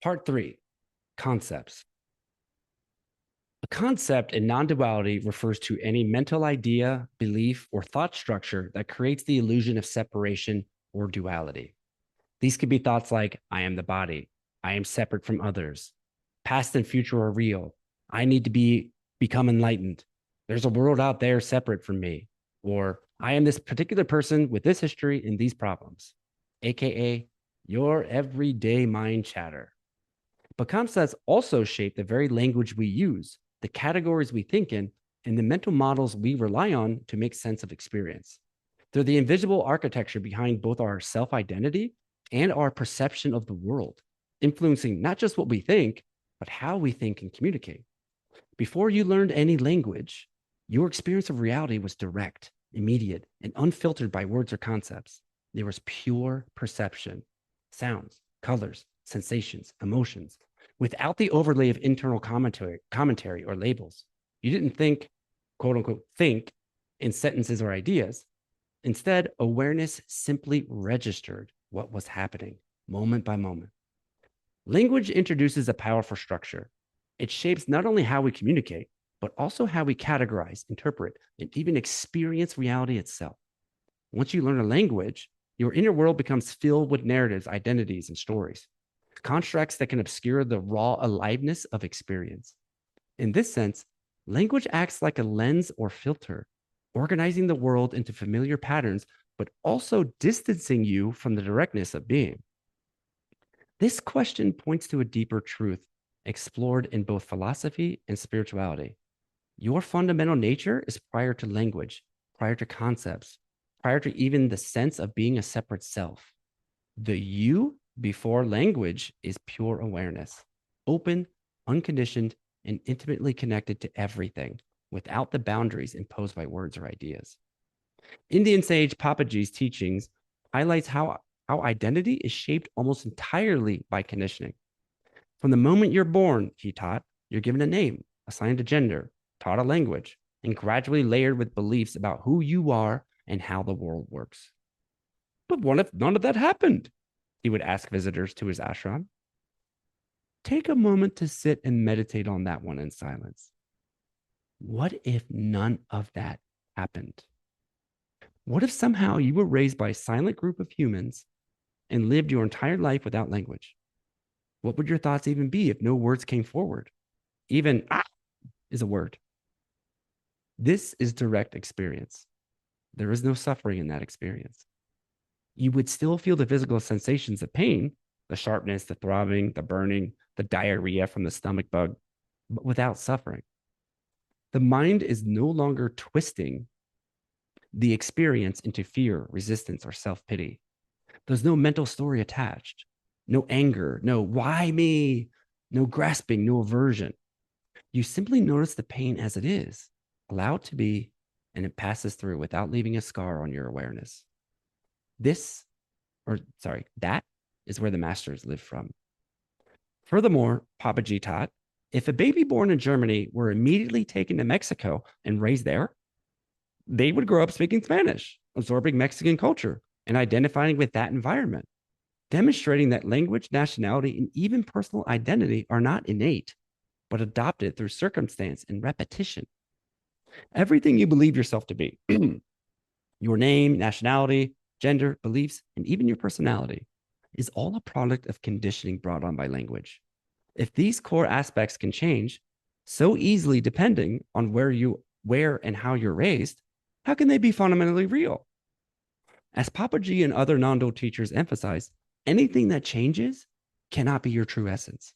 Part 3, concepts. A concept in non-duality refers to any mental idea, belief, or thought structure that creates the illusion of separation or duality. These could be thoughts like, I am the body, I am separate from others, past and future are real, I need to become enlightened, there's a world out there separate from me, or I am this particular person with this history and these problems, aka your everyday mind chatter. But concepts also shape the very language we use, the categories we think in, and the mental models we rely on to make sense of experience. They're the invisible architecture behind both our self identity and our perception of the world, influencing not just what we think, but how we think and communicate. Before you learned any language, your experience of reality was direct, immediate, and unfiltered by words or concepts. There was pure perception, sounds, colors, sensations, emotions, without the overlay of internal commentary or labels. You didn't think, quote unquote, think in sentences or ideas. Instead, awareness simply registered what was happening moment by moment. Language introduces a powerful structure. It shapes not only how we communicate, but also how we categorize, interpret, and even experience reality itself. Once you learn a language, your inner world becomes filled with narratives, identities, and stories, constructs that can obscure the raw aliveness of experience. In this sense, language acts like a lens or filter, organizing the world into familiar patterns, but also distancing you from the directness of being. This question points to a deeper truth explored in both philosophy and spirituality. Your fundamental nature is prior to language, prior to concepts, prior to even the sense of being a separate self. The you before language is pure awareness, open, unconditioned, and intimately connected to everything without the boundaries imposed by words or ideas. Indian sage Papaji's teachings highlights how identity is shaped almost entirely by conditioning. From the moment you're born, he taught, you're given a name, assigned a gender, taught a language, and gradually layered with beliefs about who you are and how the world works. But what if none of that happened? He would ask visitors to his ashram. Take a moment to sit and meditate on that one in silence. What if none of that happened? What if somehow you were raised by a silent group of humans and lived your entire life without language? What would your thoughts even be if no words came forward? Even is a word. This is direct experience. There is no suffering in that experience. You would still feel the physical sensations of pain, the sharpness, the throbbing, the burning, the diarrhea from the stomach bug, but without suffering. The mind is no longer twisting the experience into fear, resistance, or self-pity. There's no mental story attached, no anger, no why me, no grasping, no aversion. You simply notice the pain as it is, allow it to be, and it passes through without leaving a scar on your awareness. That is where the masters live from. Furthermore, Papaji taught, if a baby born in Germany were immediately taken to Mexico and raised there, they would grow up speaking Spanish, absorbing Mexican culture, and identifying with that environment, demonstrating that language, nationality, and even personal identity are not innate, but adopted through circumstance and repetition. Everything you believe yourself to be, your name, nationality, gender, beliefs, and even your personality, is all a product of conditioning brought on by language. If these core aspects can change so easily depending on where and how you're raised, how can they be fundamentally real? As Papaji and other non-dual teachers emphasize, anything that changes cannot be your true essence,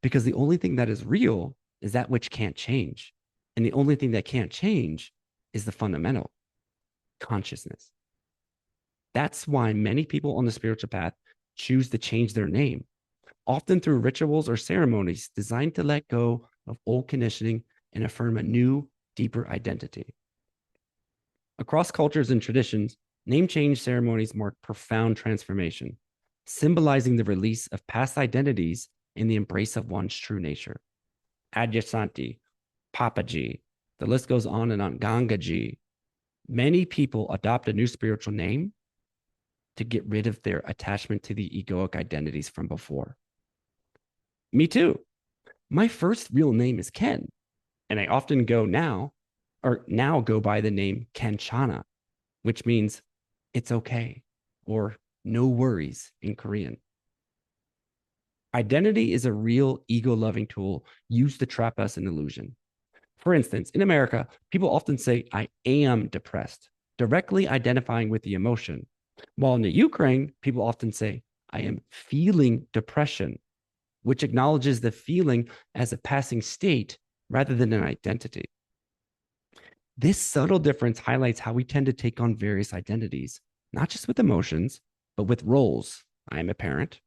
because the only thing that is real is that which can't change. And the only thing that can't change is the fundamental consciousness. That's why many people on the spiritual path choose to change their name, often through rituals or ceremonies designed to let go of old conditioning and affirm a new, deeper identity. Across cultures and traditions, name change ceremonies mark profound transformation, symbolizing the release of past identities in the embrace of one's true nature. Adyasanti, Papaji, the list goes on and on, Gangaji. Many people adopt a new spiritual name to get rid of their attachment to the egoic identities from before. Me too. My first real name is Ken, and I often now go by the name Kanchana, which means it's okay or no worries in Korean. Identity is a real ego loving tool used to trap us in illusion. For instance, in America, people often say, I am depressed, directly identifying with the emotion. While in the Ukraine, people often say, I am feeling depression, which acknowledges the feeling as a passing state rather than an identity. This subtle difference highlights how we tend to take on various identities, not just with emotions, but with roles. I am a parent,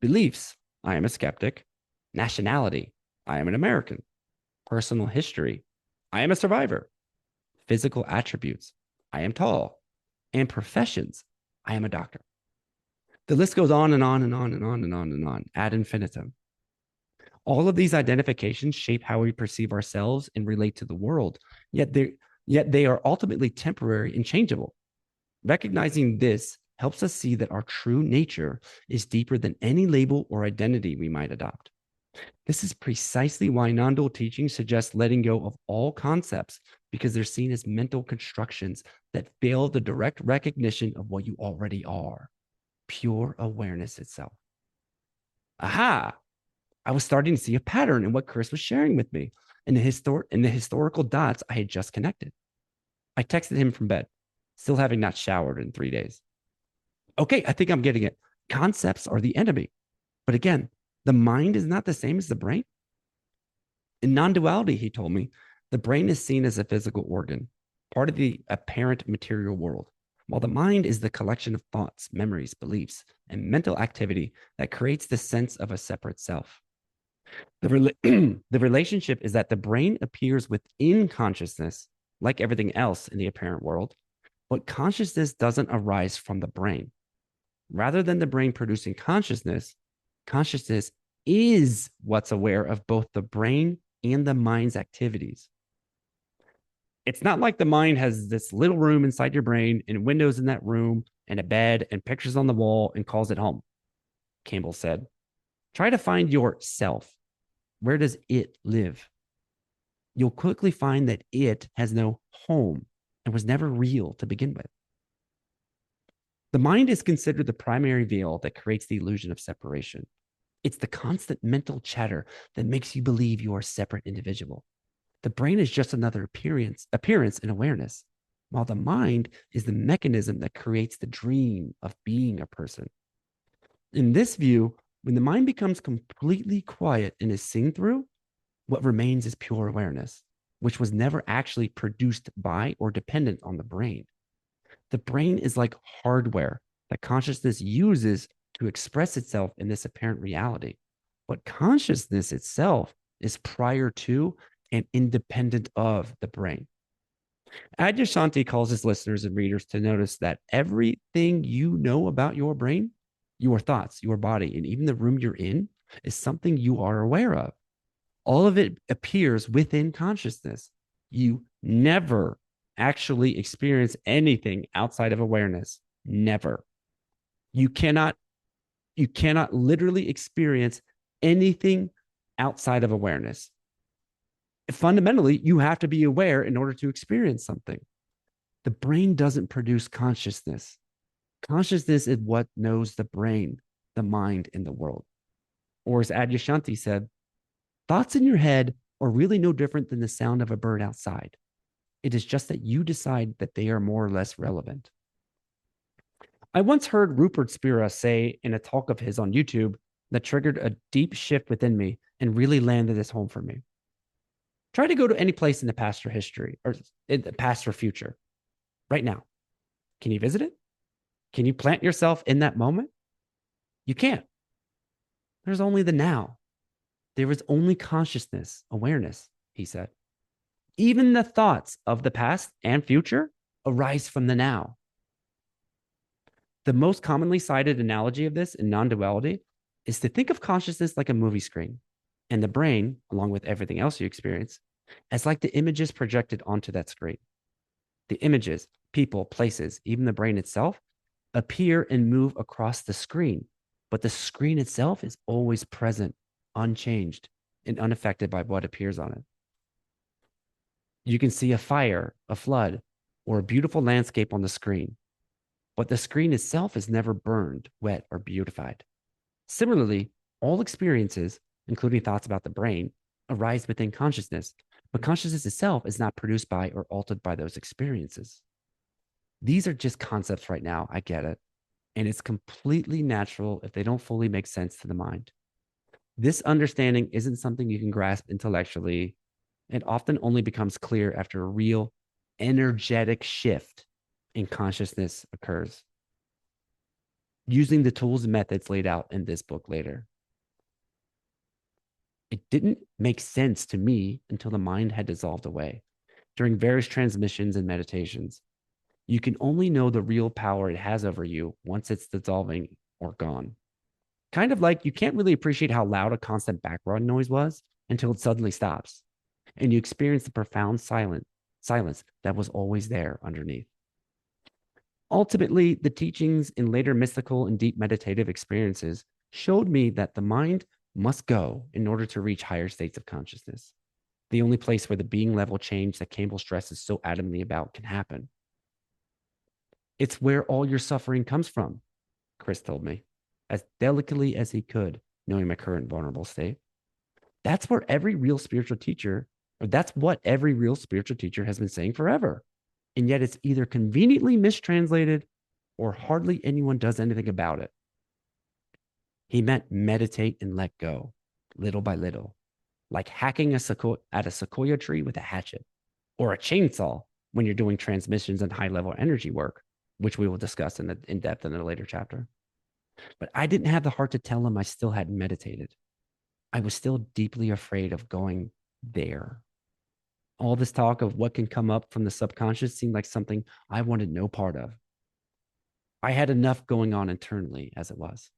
beliefs. I am a skeptic, nationality. I am an American, personal history. I am a survivor, physical attributes. I am tall, and professions. I am a doctor. The list goes on and on and on and on and on and on ad infinitum. All of these identifications shape how we perceive ourselves and relate to the world, yet they are ultimately temporary and changeable. Recognizing this helps us see that our true nature is deeper than any label or identity we might adopt. This is precisely why non-dual teaching suggests letting go of all concepts, because they're seen as mental constructions that fail the direct recognition of what you already are, pure awareness itself. Aha! I was starting to see a pattern in what Chris was sharing with me in the historical dots I had just connected. I texted him from bed, still having not showered in 3 days. Okay, I think I'm getting it. Concepts are the enemy. But again, the mind is not the same as the brain. In non-duality, he told me, the brain is seen as a physical organ, part of the apparent material world, while the mind is the collection of thoughts, memories, beliefs, and mental activity that creates the sense of a separate self. The relationship is that the brain appears within consciousness, like everything else in the apparent world, but consciousness doesn't arise from the brain. Rather than the brain producing consciousness, consciousness is what's aware of both the brain and the mind's activities. It's not like the mind has this little room inside your brain and windows in that room and a bed and pictures on the wall and calls it home, Campbell said. Try to find yourself. Where does it live? You'll quickly find that it has no home and was never real to begin with. The mind is considered the primary veil that creates the illusion of separation. It's the constant mental chatter that makes you believe you are a separate individual. The brain is just another appearance in awareness, while the mind is the mechanism that creates the dream of being a person. In this view, when the mind becomes completely quiet and is seen through, what remains is pure awareness, which was never actually produced by or dependent on the brain. The brain is like hardware that consciousness uses to express itself in this apparent reality. But consciousness itself is prior to and independent of the brain. Adyashanti calls his listeners and readers to notice that everything you know about your brain, your thoughts, your body, and even the room you're in is something you are aware of. All of it appears within consciousness. You never actually experience anything outside of awareness. Never. You cannot literally experience anything outside of awareness. Fundamentally, you have to be aware in order to experience something. The brain doesn't produce consciousness. Consciousness is what knows the brain, the mind, and the world. Or as Adyashanti said, thoughts in your head are really no different than the sound of a bird outside. It is just that you decide that they are more or less relevant. I once heard Rupert Spira say in a talk of his on YouTube that triggered a deep shift within me and really landed this home for me. Try to go to any place in the past or history, or in the past or future, right now. Can you visit it? Can you plant yourself in that moment? You can't. There's only the now. There is only consciousness, awareness, he said. Even the thoughts of the past and future arise from the now. The most commonly cited analogy of this in non-duality is to think of consciousness like a movie screen, and the brain, along with everything else you experience, as like the images projected onto that screen. The images, people, places, even the brain itself, appear and move across the screen, but the screen itself is always present, unchanged and unaffected by what appears on it. You can see a fire, a flood, or a beautiful landscape on the screen, but the screen itself is never burned, wet, or beautified. Similarly, all experiences, including thoughts about the brain, arise within consciousness, but consciousness itself is not produced by or altered by those experiences. These are just concepts right now. I get it. And it's completely natural if they don't fully make sense to the mind. This understanding isn't something you can grasp intellectually. It often only becomes clear after a real energetic shift in consciousness occurs, using the tools and methods laid out in this book later. It didn't make sense to me until the mind had dissolved away during various transmissions and meditations. You can only know the real power it has over you once it's dissolving or gone. Kind of like you can't really appreciate how loud a constant background noise was until it suddenly stops and you experience the profound silence that was always there underneath. Ultimately, the teachings in later mystical and deep meditative experiences showed me that the mind must go in order to reach higher states of consciousness. The only place where the being level change that Campbell stresses so adamantly about can happen. It's where all your suffering comes from, Chris told me, as delicately as he could, knowing my current vulnerable state. That's where every real spiritual teacher, or that's what every real spiritual teacher has been saying forever. And yet it's either conveniently mistranslated or hardly anyone does anything about it. He meant meditate and let go, little by little, like hacking at a sequoia tree with a hatchet or a chainsaw when you're doing transmissions and high level energy work, which we will discuss in depth in a later chapter. But I didn't have the heart to tell him I still hadn't meditated. I was still deeply afraid of going there. All this talk of what can come up from the subconscious seemed like something I wanted no part of. I had enough going on internally as it was.